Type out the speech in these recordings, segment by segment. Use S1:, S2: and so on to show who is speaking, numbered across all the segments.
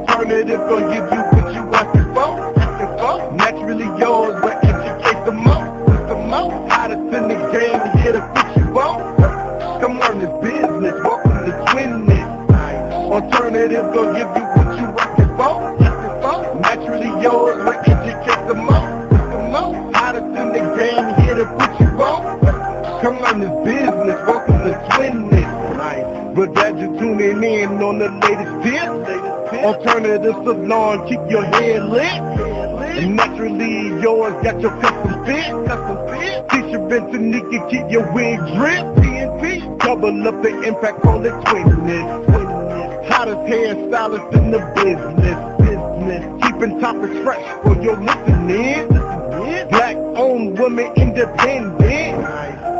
S1: Alternative gonna give you what you asking for. Naturally yours, but educate the most. Hottest in the game, here to put you on. Come learn this business, welcome to Twinness. Alternative gonna give you what you asking for. Naturally yours, but educate the most. Hottest in the game, here to put you on. Come learn this business, welcome to Twinness. Nice. But glad you're tuning in on the latest tip. Alternative salon, keep your head lit. And naturally yours, got your custom fit. T-shirt and Tanika, keep your wig drip. PNP, double up the impact, call it Twinness. Hottest hairstylist in the business. Keeping topics fresh for your listening. Black owned, woman independent.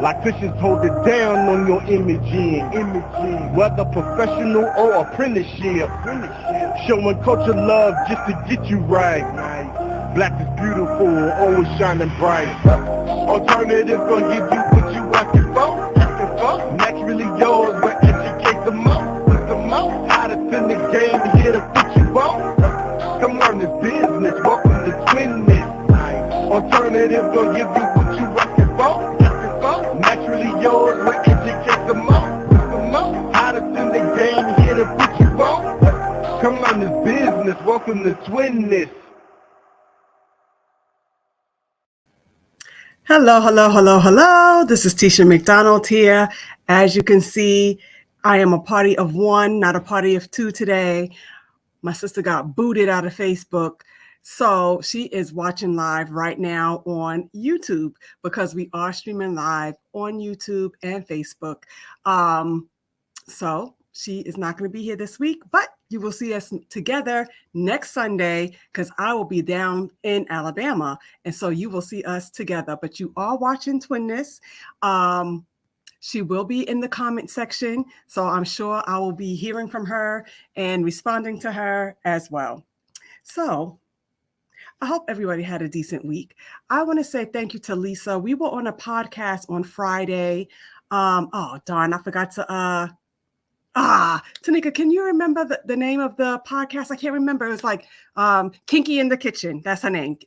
S1: Locticians hold it down on your imaging. Whether professional or apprenticeship. Showing culture love just to get you right. Black is beautiful, always shining bright. Alternative gonna give you what you asking for. Naturally yours, but educate the most. Hottest in the game, here to put you on. Come learn this business, welcome to Twinness. Alternative gonna give you what you asking for. Naturally yours, but educate the most. Hottest in the game, here to put you on. Come learn this business, welcome to Twinness.
S2: Hello. This is Tisha McDonald here. As you can see, I am a party of one, not a party of two today. My sister got booted out of Facebook. So she is watching live right now on YouTube because we are streaming live on YouTube and Facebook. So she is not going to be here this week, but you will see us together next Sunday because I will be down in Alabama. And so you will see us together, but you are watching Twinness. She will be in the comment section. So I'm sure I will be hearing from her and responding to her as well. So I hope everybody had a decent week. I want to say thank you to Lisa. We were on a podcast on Friday. Oh, darn, I forgot to... Tanika, can you remember the name of the podcast? I can't remember. It was like Kinky in the Kitchen. That's her name.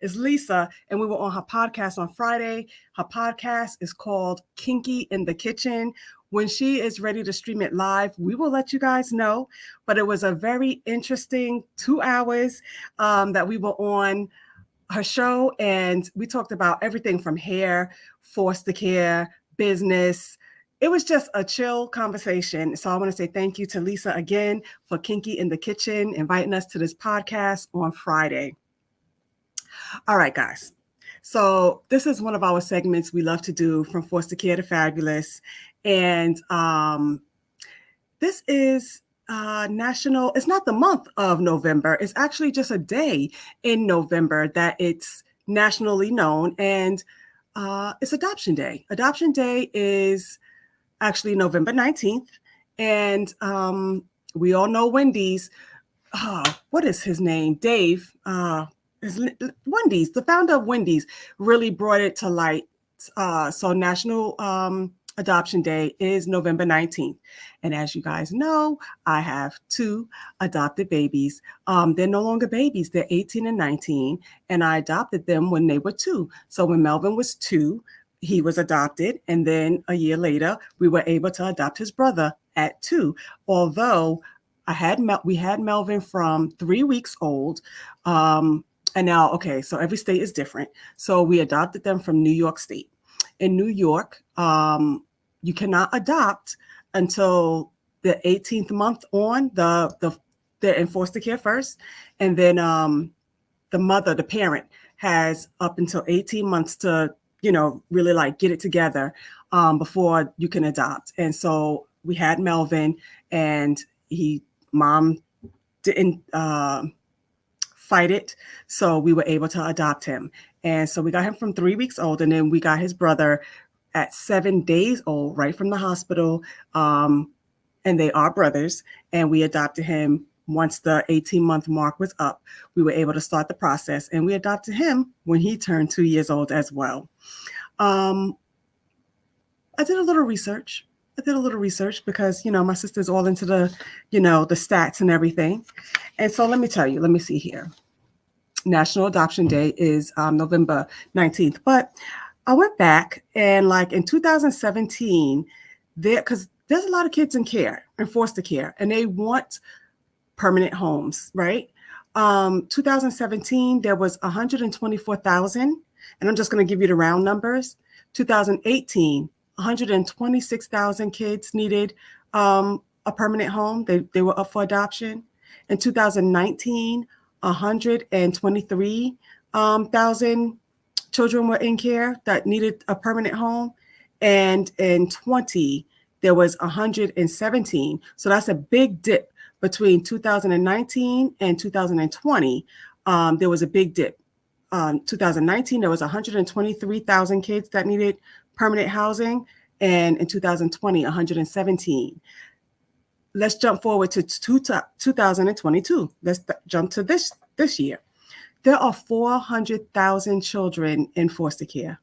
S2: It's Lisa. And we were on her podcast on Friday. Her podcast is called Kinky in the Kitchen. When she is ready to stream it live, we will let you guys know. But it was a very interesting 2 hours that we were on her show. And we talked about everything from hair, foster care, business. It was just a chill conversation. So I want to say thank you to Lisa again for Kinky in the Kitchen, inviting us to this podcast on Friday. All right, guys. So this is one of our segments we love to do, From Foster Care to Fabulous. And this is national, it's not the month of November. It's actually just a day in November that it's nationally known. And it's Adoption Day. Adoption Day is actually November 19th. And we all know Wendy's. What is his name? Dave. Wendy's, the founder of Wendy's, really brought it to light. So National Adoption Day is November 19th. And as you guys know, I have 2 adopted babies. They're no longer babies. They're 18 and 19. And I adopted them when they were 2. So when Melvin was 2, he was adopted, and then a year later, we were able to adopt his brother at 2. Although we had Melvin from 3 weeks old, and now, okay, so every state is different. So we adopted them from New York State. In New York, you cannot adopt until the 18th month on. They're in foster care first, and then the mother, the parent, has up until 18 months to really like get it together before you can adopt. And so we had Melvin, and mom didn't fight it. So we were able to adopt him. And so we got him from 3 weeks old, and then we got his brother at 7 days old, right from the hospital. And they are brothers, and we adopted him. Once the 18-month mark was up, we were able to start the process, and we adopted him when he turned 2 years old as well. I did a little research, I did a little research because, my sister's all into the stats and everything. And so let me tell you, let me see here. National Adoption Day is November 19th. But I went back and like in 2017, because there's a lot of kids in foster care, and they want permanent homes, right? 2017, there was 124,000, and I'm just going to give you the round numbers. 2018, 126,000 kids needed a permanent home. They were up for adoption. In 2019, 123,000 children were in care that needed a permanent home. And in 20, there was 117. So that's a big dip between 2019 and 2020. There was a big dip. 2019, there was 123,000 kids that needed permanent housing. And in 2020, 117. Let's jump forward to 2022. Let's jump to this year. There are 400,000 children in foster care.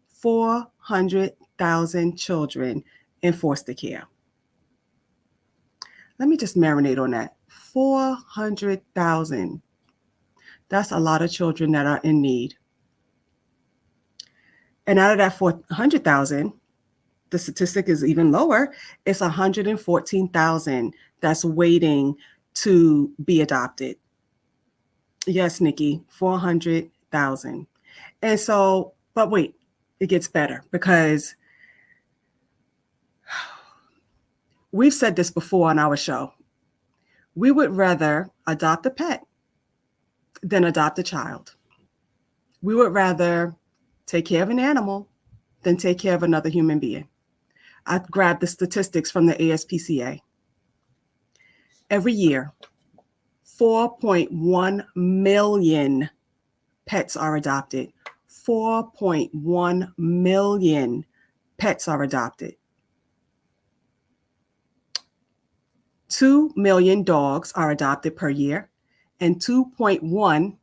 S2: 400,000 children in foster care. Let me just marinate on that. 400,000. That's a lot of children that are in need. And out of that 400,000, the statistic is even lower. It's 114,000 that's waiting to be adopted. Yes, Nikki, 400,000. And so, but wait, it gets better because we've said this before on our show. We would rather adopt a pet than adopt a child. We would rather take care of an animal than take care of another human being. I grabbed the statistics from the ASPCA. Every year, 4.1 million pets are adopted. 4.1 million pets are adopted. 2 million dogs are adopted per year, and 2.1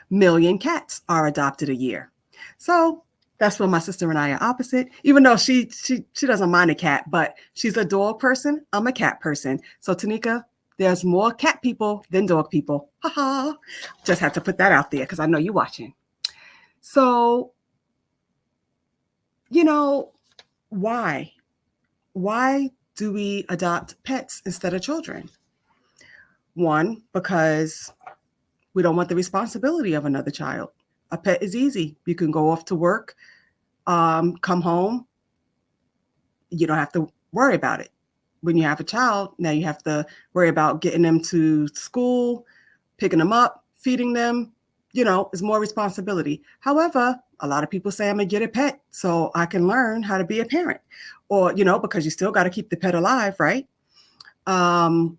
S2: million cats are adopted a year. So that's where my sister and I are opposite, even though she doesn't mind a cat, but she's a dog person. I'm a cat person. So Tanika, there's more cat people than dog people. Haha. Just had to put that out there because I know you're watching. So, why? Why do we adopt pets instead of children? One, because we don't want the responsibility of another child. A pet is easy. You can go off to work, come home. You don't have to worry about it. When you have a child, now you have to worry about getting them to school, picking them up, feeding them. It's more responsibility. However, a lot of people say I'm going to get a pet so I can learn how to be a parent, or, because you still got to keep the pet alive, right? But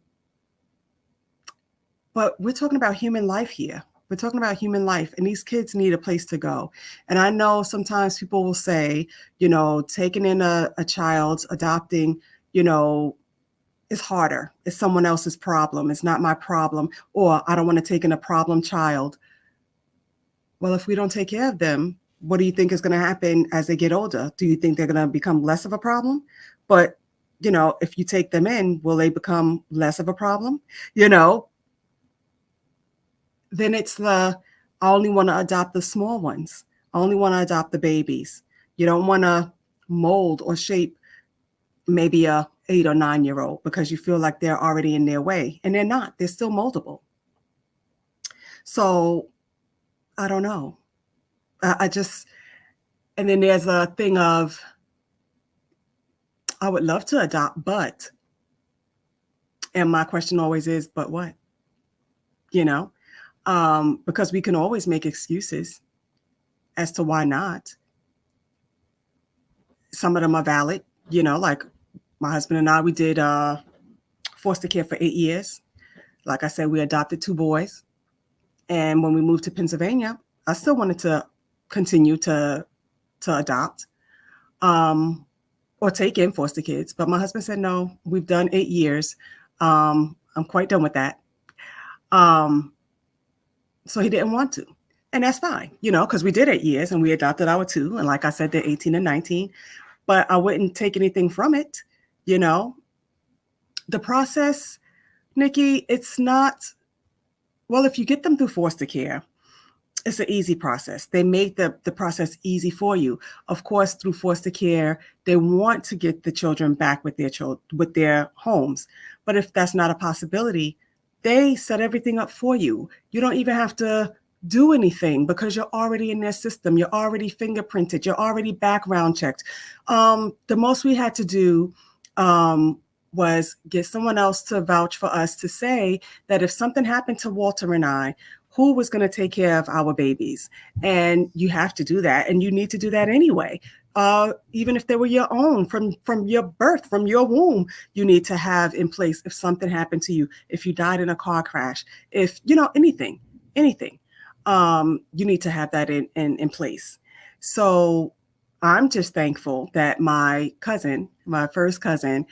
S2: we're talking about human life here. We're talking about human life, and these kids need a place to go. And I know sometimes people will say, taking in a child, adopting, it's harder. It's someone else's problem. It's not my problem. Or I don't want to take in a problem child. Well, if we don't take care of them, what do you think is going to happen as they get older? Do you think they're going to become less of a problem? But, if you take them in, will they become less of a problem? Then it's I only want to adopt the small ones. I only want to adopt the babies. You don't want to mold or shape maybe a 8 or 9-year-old because you feel like they're already in their way, and they're not. They're still moldable. So I don't know. And then there's a thing of, I would love to adopt, but, and my question always is, but what? Because we can always make excuses as to why not. Some of them are valid, like my husband and I, we did foster care for 8 years. Like I said, we adopted 2 boys. And when we moved to Pennsylvania, I still wanted to continue to adopt or take in foster kids. But my husband said, no, we've done 8 years. I'm quite done with that. So he didn't want to. And that's fine, because we did 8 years and we adopted our 2. And like I said, they're 18 and 19. But I wouldn't take anything from it. You know, the process, Nikki, it's not, well, if you get them through foster care, it's an easy process. They make the process easy for you. Of course, through foster care, they want to get the children back with with their homes. But if that's not a possibility, they set everything up for you. You don't even have to do anything because you're already in their system. You're already fingerprinted. You're already background checked. The most we had to do was get someone else to vouch for us to say that if something happened to Walter and I, who was going to take care of our babies? And you have to do that, and you need to do that anyway. Even if they were your own from your birth, from your womb, you need to have in place if something happened to you, if you died in a car crash, if anything, you need to have that in place. So I'm just thankful that my first cousin,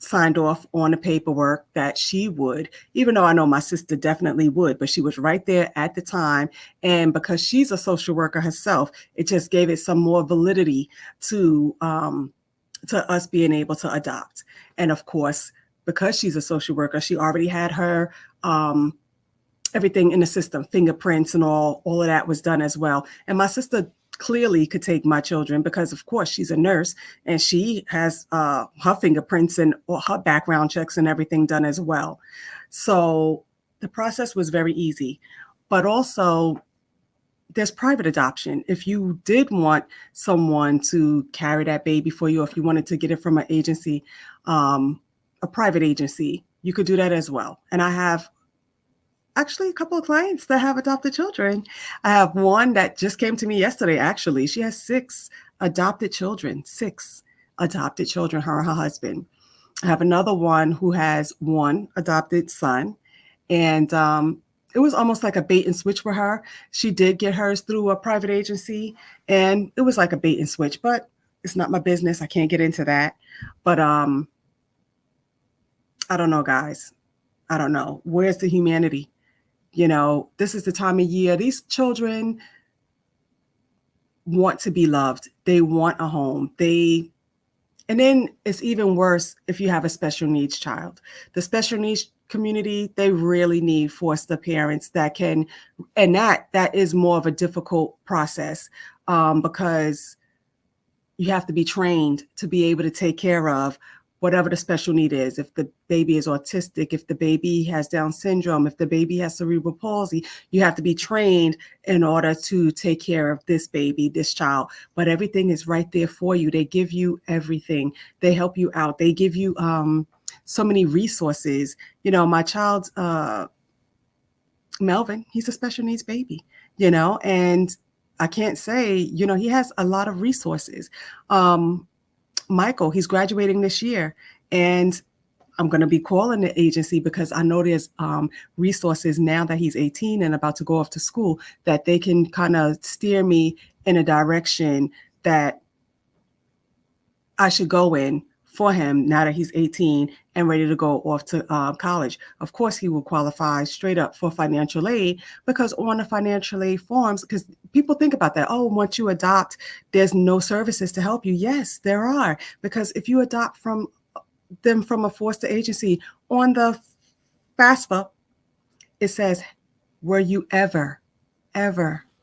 S2: signed off on the paperwork that she would, even though I know my sister definitely would, but she was right there at the time. And because she's a social worker herself, it just gave it some more validity to us being able to adopt. And of course, because she's a social worker, she already had her everything in the system, fingerprints and all of that was done as well. And my sister clearly could take my children because of course she's a nurse and she has her fingerprints and her background checks and everything done as well. So the process was very easy. But also there's private adoption. If you did want someone to carry that baby for you, if you wanted to get it from an agency, a private agency, you could do that as well. And I have actually a couple of clients that have adopted children. I have one that just came to me yesterday, actually. She has 6 adopted children, her and her husband. I have another one who has 1 adopted son. And it was almost like a bait and switch for her. She did get hers through a private agency, and it was like a bait and switch, but it's not my business. I can't get into that. But I don't know, guys. I don't know. Where's the humanity? This is the time of year. These children want to be loved. They want a home. And then it's even worse if you have a special needs child. The special needs community, they really need foster parents that can, and that is more of a difficult process because you have to be trained to be able to take care of whatever the special need is. If the baby is autistic, if the baby has Down syndrome, if the baby has cerebral palsy, you have to be trained in order to take care of this baby, this child. But everything is right there for you. They give you everything. They help you out. They give you so many resources. My child, Melvin, he's a special needs baby, and I can't say, he has a lot of resources. Michael, he's graduating this year, and I'm going to be calling the agency because I know there's resources now that he's 18 and about to go off to school that they can kind of steer me in a direction that I should go in for him now that he's 18 and ready to go off to college. Of course, he will qualify straight up for financial aid because on the financial aid forms, because people think about that, oh, once you adopt, there's no services to help you. Yes, there are, because if you adopt from a foster agency, on the FAFSA, it says, were you ever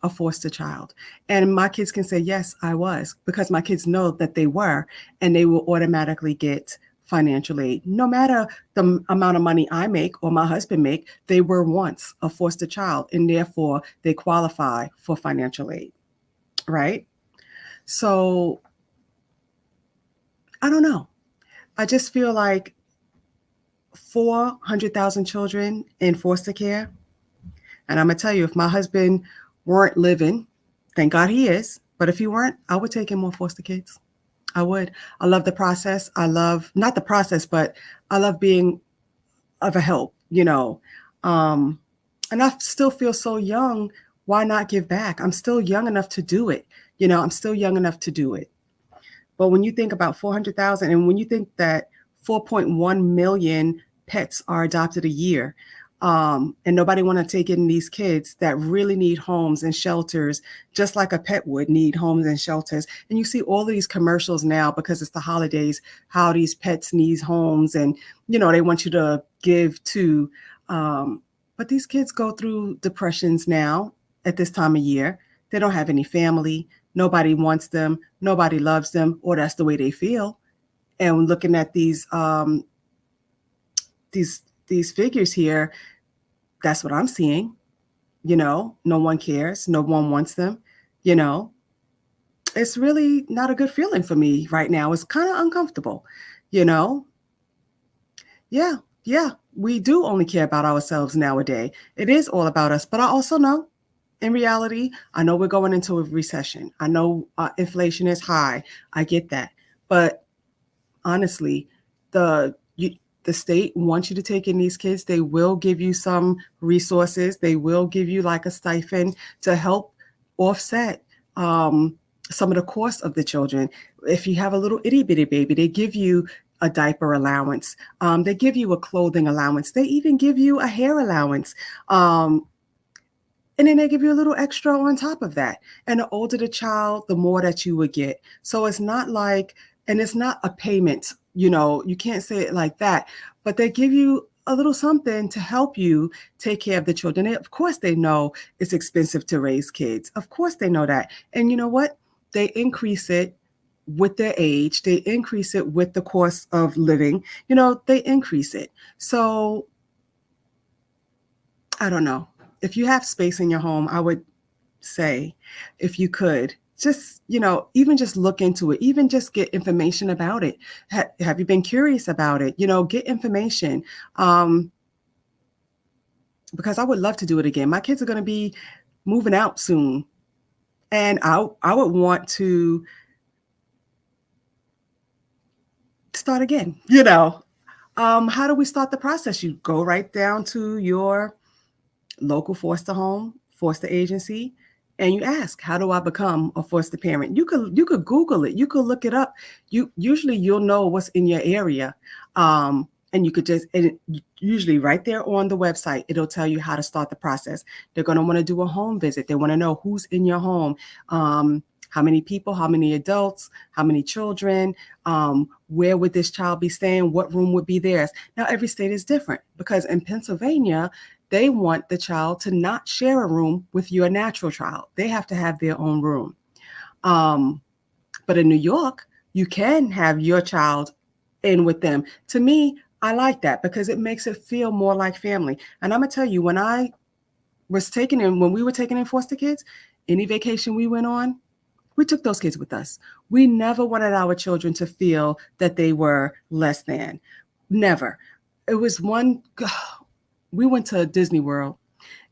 S2: a foster child? And my kids can say, yes, I was, because my kids know that they were, and they will automatically get financial aid. No matter the amount of money I make or my husband make, they were once a foster child, and therefore they qualify for financial aid, right? So I don't know. I just feel like 400,000 children in foster care. And I'm going to tell you, if my husband weren't living, thank God he is, but if he weren't, I would take in more foster kids. I would. I love the process. I love, not the process, but I love being of a help, and I still feel so young. Why not give back? I'm still young enough to do it. I'm still young enough to do it. But when you think about 400,000, and when you think that 4.1 million pets are adopted a year, And nobody want to take in these kids that really need homes and shelters, just like a pet would need homes and shelters. And you see all these commercials now because it's the holidays, how these pets need homes, and they want you to give to. But these kids go through depressions now at this time of year. They don't have any family. Nobody wants them. Nobody loves them, or that's the way they feel. And looking at these figures here, that's what I'm seeing. No one cares. No one wants them. It's really not a good feeling for me right now. It's kind of uncomfortable. Yeah, we do only care about ourselves nowadays. It is all about us. But I also know, in reality, I know we're going into a recession. I know inflation is high. I get that. But honestly, the state wants you to take in these kids. They will give you some resources. They will give you like a stipend to help offset some of the cost of the children. If you have a little itty bitty baby, they give you a diaper allowance. They give you a clothing allowance. They even give you a hair allowance. And then they give you a little extra on top of that. And the older the child, the more that you would get. So it's not like, and it's not a payment, you can't say it like that, but they give you a little something to help you take care of the children. And of course, they know it's expensive to raise kids. Of course, they know that. And you know what? They increase it with their age. They increase it with the cost of living. They increase it. So I don't know. If you have space in your home, I would say, if you could, just, even just look into it, even just get information about it. Have you been curious about it? Get information. Because I would love to do it again. My kids are going to be moving out soon. And I would want to start again, How do we start the process? You go right down to your local foster home, foster agency, and you ask, how do I become a foster parent? You could Google it. You could look it up. Usually you'll know what's in your area. And you could usually right there on the website, it'll tell you how to start the process. They're going to want to do a home visit. They want to know who's in your home. How many people, how many adults, how many children, where would this child be staying? What room would be theirs? Now, every state is different because in Pennsylvania, they want the child to not share a room with your natural child. They have to have their own room. But in New York, you can have your child in with them. To me, I like that because it makes it feel more like family. And I'm going to tell you, when we were taking in foster kids, any vacation we went on, we took those kids with us. We never wanted our children to feel that they were less than. Never. It was we went to Disney World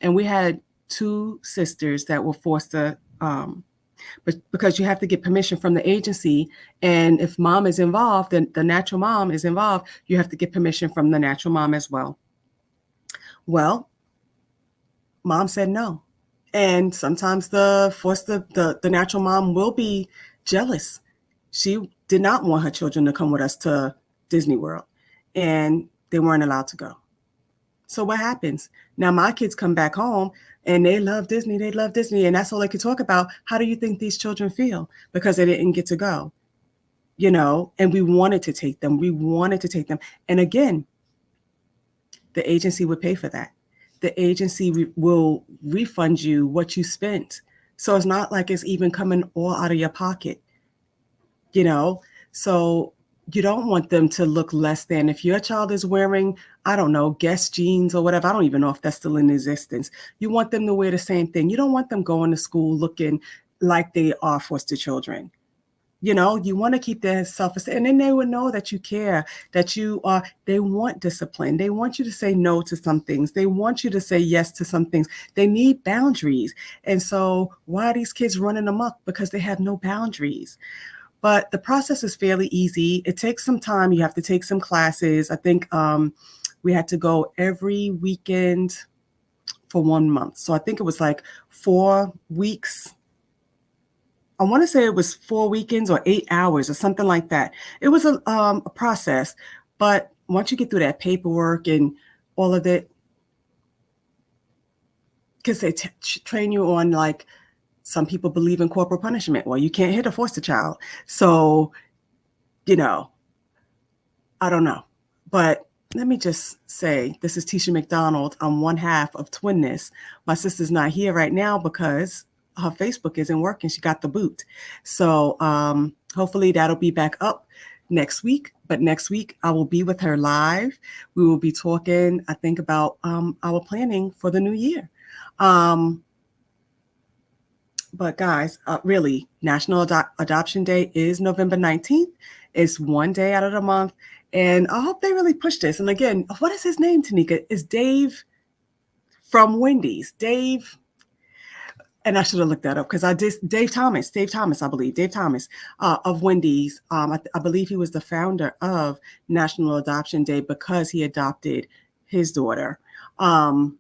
S2: and we had two sisters that were foster, but because you have to get permission from the agency. And if mom is involved, then the natural mom is involved, you have to get permission from the natural mom as well. Well, mom said no. And sometimes the natural mom will be jealous. She did not want her children to come with us to Disney World, and they weren't allowed to go. So what happens? Now my kids come back home and they love Disney. They love Disney. And that's all they could talk about. How do you think these children feel? Because they didn't get to go, and we wanted to take them. And again, the agency would pay for that. The agency will refund you what you spent. So it's not like it's even coming all out of your pocket, So you don't want them to look less than. If your child is wearing, I don't know, Guess jeans or whatever, I don't even know if that's still in existence. You want them to wear the same thing. You don't want them going to school looking like they are foster children. You want to keep their self-esteem, and then they would know that you care, that they want discipline. They want you to say no to some things. They want you to say yes to some things. They need boundaries. And so why are these kids running amok? Because they have no boundaries. But the process is fairly easy. It takes some time. You have to take some classes. I think we had to go every weekend for 1 month. So I think it was like 4 weeks. I want to say it was 4 weekends or 8 hours or something like that. It was a process. But once you get through that paperwork and all of it, because they train you on, like, some people believe in corporal punishment. Well, you can't hit a foster child. So, you know, I don't know. But let me just say, this is Tisha McDonald. I'm one half of Twinness. My sister's not here right now because her Facebook isn't working. She got the boot. So hopefully that'll be back up next week. But next week I will be with her live. We will be talking, I think, about our planning for the new year. But guys, really, National Adoption Day is November 19th. It's one day out of the month. And I hope they really push this. And again, what is his name, Tanika? It's Dave from Wendy's. Dave, and I should have looked that up because Dave Thomas, I believe, Dave Thomas of Wendy's. I believe he was the founder of National Adoption Day because he adopted his daughter. And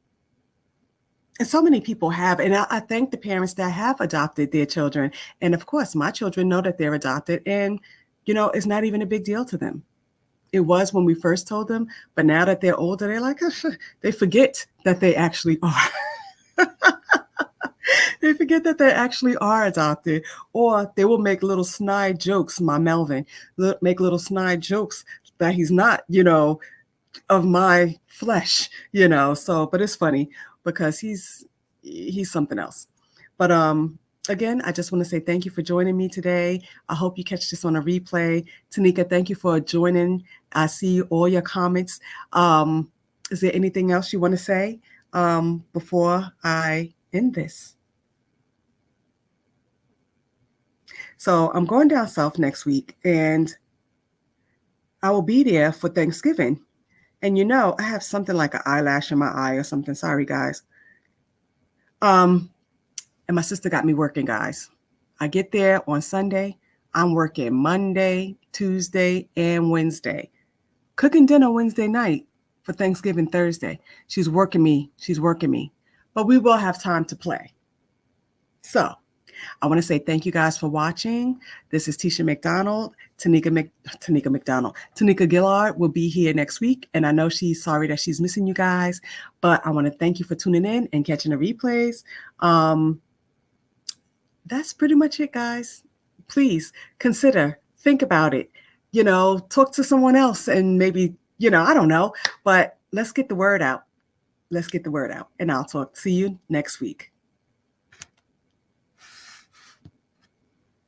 S2: so many people have, and I thank the parents that have adopted their children. And of course, my children know that they're adopted, and, you know, it's not even a big deal to them. It was when we first told them, but now that they're older, they're like, they forget that they actually are. They forget that they actually are adopted, or they will make little snide jokes, my Melvin, make little snide jokes that he's not, you know, of my flesh, you know. So, but it's funny because he's something else. But again, I just want to say thank you for joining me today. I hope you catch this on a replay. Tanika, thank you for joining. I see all your comments. Is there anything else you want to say before I end this? So I'm going down south next week, and I will be there for Thanksgiving. And, you know, I have something like an eyelash in my eye or something. Sorry, guys. And my sister got me working, guys. I get there on Sunday. I'm working Monday, Tuesday, and Wednesday. Cooking dinner Wednesday night for Thanksgiving Thursday. She's working me. But we will have time to play. So I want to say thank you guys for watching. This is Tisha McDonald. Tanika Gillard will be here next week. And I know she's sorry that she's missing you guys, but I want to thank you for tuning in and catching the replays. That's pretty much it, guys. Please think about it, you know, talk to someone else and maybe, you know, I don't know, but let's get the word out. And I'll see you next week.